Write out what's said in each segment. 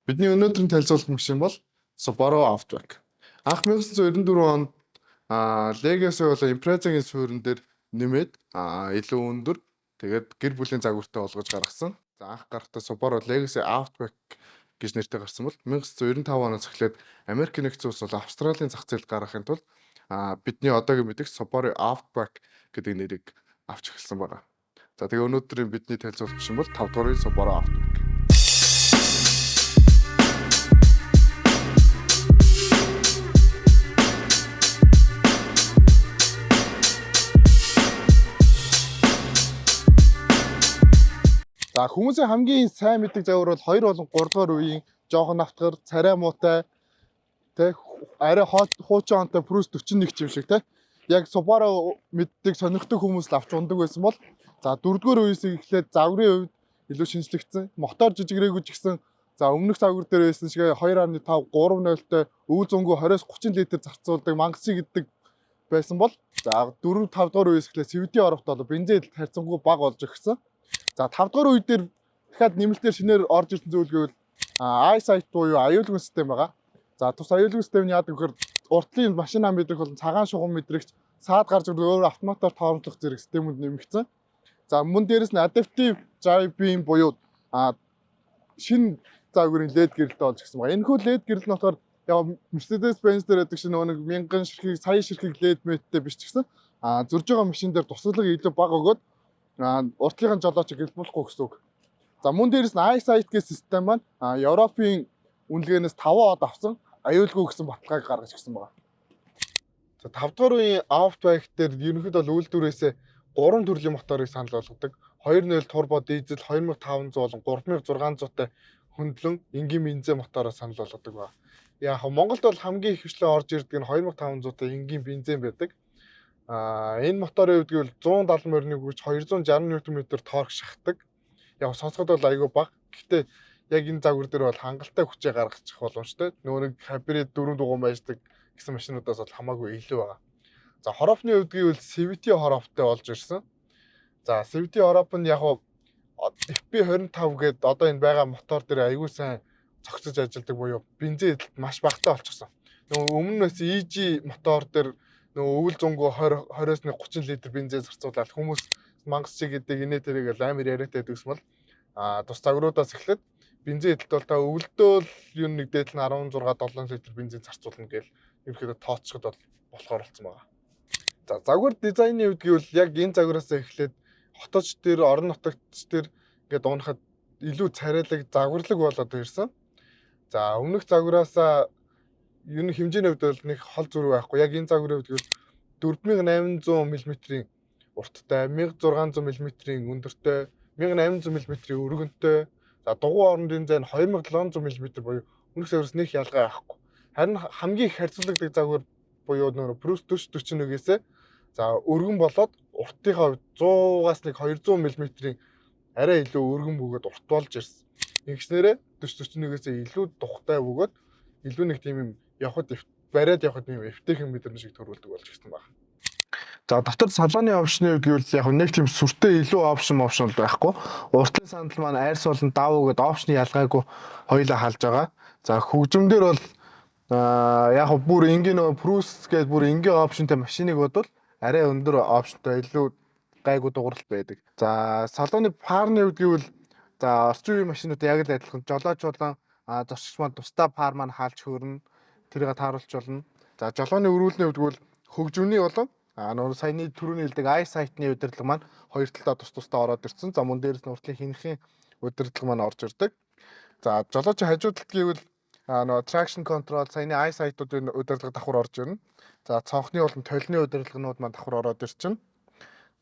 Бидний өнөөдрийн танилцуулах машин бол Subaru Outback. Анх 1994 онд Legacy болон Impreza-гийн суурин дээр нэмээд илүү өндөр тэгээд гэр бүлийн загвартай болгож гаргасан. За анх гарахдаа Subaru Legacy Outback гэж нэртэй гарсан бол 1995 оноос эхлээд Америк нэгдсэн улс болон Австралийн зах зээлд гаргахын тулд бидний одоогийн мэдих Subaru Outback гэдэг нэрийг авч эхэлсэн байна. За тэгээ өнөөдрийн бидний танилцуулах машин бол 5 дугаар Subaru Outback. За хүмүүсийн хамгийн сайн мэддэг загвар бол 2 болон 3 дугаар үеийн жоохон автгар, царай муутай, тэ арай хуучин онтой Prius 41 юм шиг тэ. Яг Subaru мэддэг сонирхдаг хүмүүс л авч ундаг байсан бол за 4 дугаар үеэс эхлээд загварын хувьд илүү шинжлэгдсэн. Мотор жижигрээгүй ч гэсэн за өмнөх загвар дээр байсан шиг 2.5 3.0-той өвөг зөнгөө 20-30 литр зарцуулдаг мангасчи гэдэг байсан бол за 4 5 дугаар үеэс эхлээд CVT оровт бол бензин харьцангуй бага болж ирсэн. За 5 дугаар үе дээр дахиад нэмэлтээр шинээр орж ирсэн зүйл гэвэл iSight буюу аюулгүй систем байгаа. За тус аюулгүй систем нь яадаг гэхээр уртлын машина мэдрэх болон цагаан шугам мэдрэгч саад гарч ирэх өөр автоматар тоомжлох зэрэг системүүд нэмэгдсэн. За мөн дээрэс нь adaptive drive beam буюу шинэ загварын LED гэрэлтэй болж гисэн байгаа. Энэхүү LED гэрэл нь болохоор яг Mercedes-Benz дээр байдаг шинэ нэг 1000 ширхэг сая ширхэг LED мэттэй биш ч гэсэн зурж байгаа машин дээр туслалага илүү бага өгөөд уртлын жолооч гэлбүүлэхгүй гэсэн үг. За мөн дээрэс нь iSight гэх систем маань Европын үнэлгээнээс 5 од авсан аюулгүй гэсэн баталгааг гаргаж гисэн байна. За 5 дугаар үеийн Outback дээр ерөнхийдөө бол үйлдвэрээсээ 3 төрлийн моторыг санал болгодог. 2.0 турбо дизель 2500 болон 3600-тай хөндлөн энгийн бензин мотороор санал болгодог ба. Яг Монголд бол хамгийн их хвшлээ орж ирдэг нь 2500-тай энгийн бензин байдаг. Энэ моторын хувьд гэвэл 170 морины хүч 260 Нм торк шахдаг. Яг сонсоход бол айгүй бага. Гэхдээ яг энэ загвар дээр бол хангалттай хүчээ гаргачих боломжтой. Нөгөө нэг хибрид 4 дугуй байждаг гэсэн машинуудаас бол хамаагүй илүү байгаа. За хорофны хувьд гэвэл CVT хоровтой болж ирсэн. За CVT хоров нь яг FP25 гэдэг одоо энэ байгаа мотор дээр айгүй сайн цогцож ажилладаг буюу бензин эдэлт маш багатай болчихсон. Нөгөө өмнө нь EG мотор дээр нөгөө өвөл зөнгөө 20-оос 30 литр бензин зарцуулаад хүмүүс мангасчи гэдэг инээ тэрийг амар яриатай байдагс бол тус загваруудаас эхлээд бензин эдэлт бол та өвөлдөөл юу нэг дээдл нь 16-7 литр бензин зарцуулна гэж ерөөхдөө тооцоход бол болохоор болсон байгаа. За загвар дизайны хувьд гэвэл яг энэ загвараас эхлээд хоточ дээр орон нутагч дээр ингээд унахад илүү царайлаг загварлаг болоод ирсэн. За өмнөх загвараас ер нь хэмжээний хувьд бол нэг хол зүрх байхгүй. Яг энэ загварын хувьд гэвэл 4800 мм-ийн урттай, 1600 мм-ийн өндөртэй, 1800 мм-ийн өргөнтэй, за дугуй орнын зай нь 2700 мм буюу өмнөх загвараас нэг ялгаа байхгүй. Харин хамгийн их харьцуулагддаг загвар буюу нөр Prius 41-ээс за өргөн болоод уртынхаа хувьд 100-аас нэг 200 мм-ийн арай илүү өргөн бөгөөд урт болж ирсэн. Ингэснээрээ 41-ээс илүү тухтай бөгөөд илүү нэг тийм юм явхад бариад явхад юм эвтэйхэн мэдрэмж шиг төрүүлдэг болж ирсэн байна. За дотор салооны опшны гэвэл яг нэг тийм сүртэй илүү опшн байхгүй. Уртлын сандал маань айрс болон давуу гэдэг опшны ялгаагүй хоёулаа халж байгаа. За хөгжмөндөр бол яг бүр энгийн нөгөө Prius гэдэг бүр энгийн опшнтэй машиныг бодвол арай өндөр опшнтой илүү гайгүй дууралт байдаг. За салооны парны хувьд гэвэл за орчин үеийн машинууд яг л адилхан жолооч болон зорчигч маань тусдаа пар маань хаалж хөрнө. Тэрийг тааруулж болно. За жолооны өрүүлний хувьд гэвэл хөгжмөний болон нөгөө саяны түрүүний хэлдэг iSight-ны удирдлага маань хоёр талдаа тусдаа ороод ирсэн. За мөн дээрээс нь уртлын хинхэн удирдлага маань орж ирдэг. За жолоочийн хажуу талд гэвэл нөгөө traction control саяны iSight-уудын удирдлага давхар орж ирнэ. За цонхны болон толны удирдлагынууд маань давхар ороод ирчин.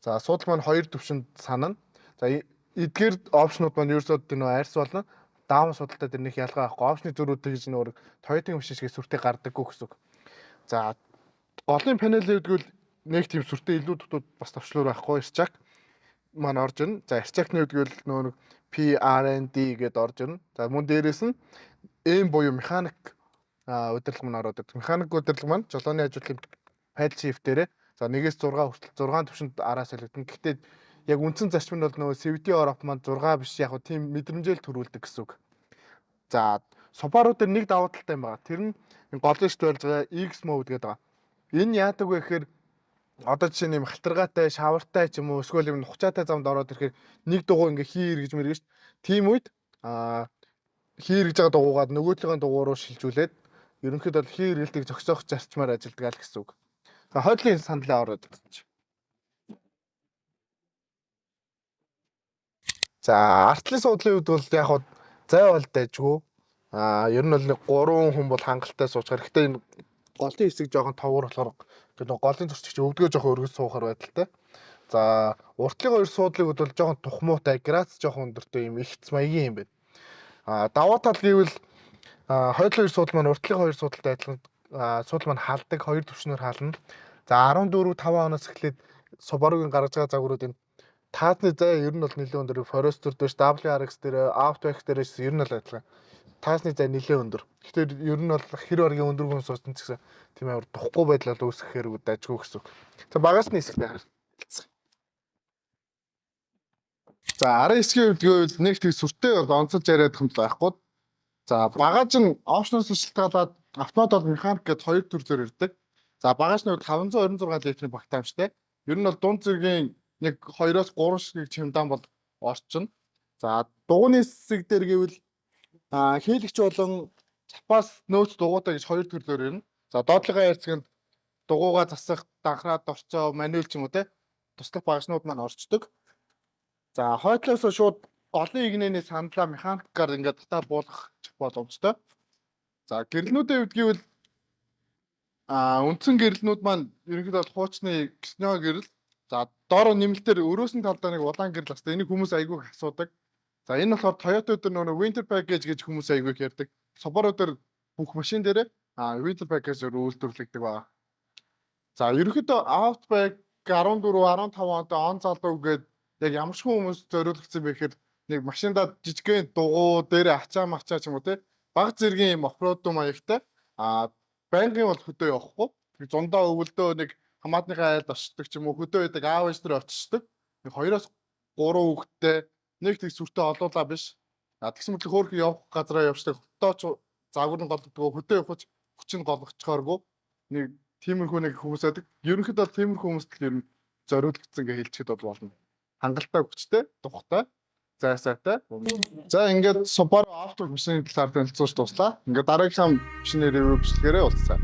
За суудал маань хоёр төвшөнд санана. За эдгээр опшнууд маань ерөөсөө нөгөө арьс болно. Даун судалтай тэр нэг ялгаа байхгүй. Опшны зөрүүд тэгж нөр Toyota машин шиг сүртэй гардаггүй гэсэн үг. За голын панелийн хувьд гэвэл нэг тийм сүртэй илүү дутууд бас товчлуур байхгүй. Ирчак маань орж ирнэ. За ирчакны хувьд гэвэл нөгөө PRND гэдээ орж ирнэ. За мөн дээрээс нь M буюу механик удирдлага маань ороод ирдэг. Механик удирдлага маань жолооны ажлын paddle shift дээрээ за 1-6 хүртэл 6 төвшөнд араас солигдно. Гэхдээ яг үндсэн зарчим нь бол нөгөө CVT оров маань 6 биш яг тийм мэдрэмжэл төрүүлдэг гэсэн үг. За Subaru дээр нэг давуу талтай юм байна. Тэр нь голын шит барьж байгаа X mode гэдэг байгаа. Энэ яадаг вэ гэхээр одоо жишээ нь юм халтаргаатай, шавартай ч юм уу эсвэл юм нухчаатай замд ороод ирэхээр нэг дугуй ингээ хий эргэж мэргэж ш. Тийм үед хий эргэж байгаа дугуйгаад нөгөөдлийн дугуй руу шилжүүлээд ерөнхийдөө хий эргэлтийг зөксөөх зарчмаар ажилладаг л гэсэн үг. За хойдлын сандлаа ороод үзчих. За артлын суудлын үед бол яг хаа зай бол дайжгүй. Ер нь бол 3 хүн бол хангалттай суучих. Хэрэгтэй энэ голын хэсэг жоохон товгор болохоор гэдэг голын зурчигч өвдгөө жоохон өргөж суухаар байдалтай. За уртлын хоёр суудлын үед бол жоохон тухмуутай, грац жоохон өндөртэй юм ихц маягийн юм байна. Даваа тал гэвэл хойдлын хоёр суудлын маань уртлын хоёр суудлтай адилхан суудлын маань халдаг, хоёр төвчнөр хаална. За 14 5 оноос эхлээд Subaru-гийн гаргаж байгаа загваруудын таасны зай ер нь бол нэлээд өндөр. Forester дээр, WRX дээр, Outback дээрээс ер нь бол адилхан. Таасны зай нэлээд өндөр. Тэгэхээр ер нь бол хэр баргийн өндөр хүн суусан ч гэсэн тийм амар духгүй байдал бол үүсгэхээр дайжгүй гэсэн үг. За багажны хэсэгтэй харъя. За арын хэсгийн үед гэвэл нэг тийм сүртэй бол онцолж яриад юм байхгүй. За багаж нь опшноос шилтгаалаад автомат бол механик гэдээ хоёр төрлөөр ирдэг. За багажны үед 526 литрийн багтаамжтай. Ер нь бол дунд зэргийн нэг 2-оос 3 шиг чемодан бол орчин. За дугууны хэсэг дээр гэвэл хийлэгч болон запас нөөц дугуйтай гэж хоёр төрлөөр ирнэ. За доотлогын хайрцагт дугуйгаа засах, данхраад орцоо, мануэл ч юм уу те туслах багажнууд маань орчдөг. За хойдлоос шууд голын игнэний сандлаа механикаар ингээд татаа буулгах боломжтой. За гэрэлнүүдийн үед гэвэл үндсэн гэрэлнүүд маань ерөнхийдөө хуучны гснё гэрэл. За доор нэмэлтээр өрөөсний талдаа нэг улаан гэрэл басна. Энийг хүмүүс айгүй их асуудаг. За энэ болохоор Toyota дээр нөгөө Winter Package гэж хүмүүс айгүй их ярьдаг. Subaru дээр бүх машин дээр Winter Package-ээр үйлдвэрлэгдэг байна. За ерөнхийдөө Outback 14 15 онд он залуу гээд яг ямар ч хүмүүс зориулагдсан бэ гэхээр нэг машиндаа жижигхэн дугуй дээр ачаа мачаа ч юм уу те баг зэргийн юм оффроуд маягтай байнгын бол хөдөө явахгүй. Зундаа өвөлдөө нэг хамаатныхаа айлд очдог ч юм уу хөдөө байдаг аав ээж нар очдог. Нэг 2-оос 3 хүүхэдтэй нэг тэг сүртэй олуулаа биш. Тэгсэн мэт хөөрхөн явах газараа явждаг. Хотооч загвар нь голддог хөдөө явах хүчин голгочхооргүй. Нэг тиймэрхүү нэг хүмүүс байдаг. Ерөнхийдөө тиймэрхүү хүмүүст л ер нь зориулагдсан гэж хэлчихэд бол болно. Хангалттай хүчтэй, тухтай, зайсаатай. За ингээд Subaru Outback машины талаар танилцуулж дуслаа. Ингээд дараагийн машины ревю бичлэгээрээ уулзъя.